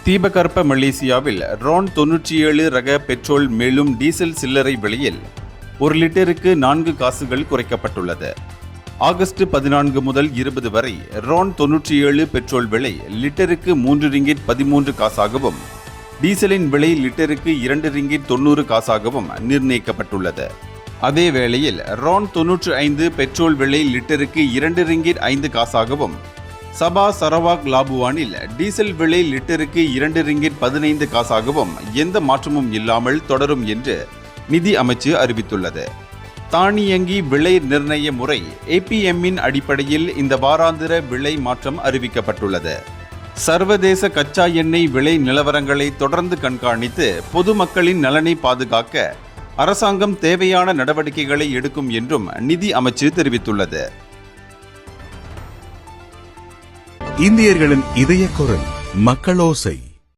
தீபகற்ப மலேசியாவில் RON 97 ரக பெட்ரோல் மேலும் டீசல் சில்லறை விலையில் 1 லிட்டருக்கு 4 காசுகள் குறைக்கப்பட்டுள்ளது. ஆகஸ்ட் 14 முதல் 20 வரை RON 97 பெட்ரோல் விலை லிட்டருக்கு 3 ரிங்கிட் 13 காசாகவும் டீசலின் விலை லிட்டருக்கு 2 ரிங்கிட் 90 காசாகவும் நிர்ணயிக்கப்பட்டுள்ளது. அதே வேளையில் RON 95 பெட்ரோல் விலை லிட்டருக்கு 2 ரிங்கிட் 5 காசாகவும் சபா சரவாக் லாபுவானில் டீசல் விலை லிட்டருக்கு 2 ரிங்கிட் 15 காசாகவும் எந்த மாற்றமும் இல்லாமல் தொடரும் என்று நிதி அமைச்சு அறிவித்துள்ளது. தானியங்கி விலை நிர்ணய முறை APM-இன் அடிப்படையில் இந்த வாராந்திர விலை மாற்றம் அறிவிக்கப்பட்டுள்ளது. சர்வதேச கச்சா எண்ணெய் விலை நிலவரங்களை தொடர்ந்து கண்காணித்து பொதுமக்களின் நலனை பாதுகாக்க அரசாங்கம் தேவையான நடவடிக்கைகளை எடுக்கும் என்றும் நிதி அமைச்சு தெரிவித்துள்ளது. இந்தியர்களின் இதய குரல் மக்களோசை.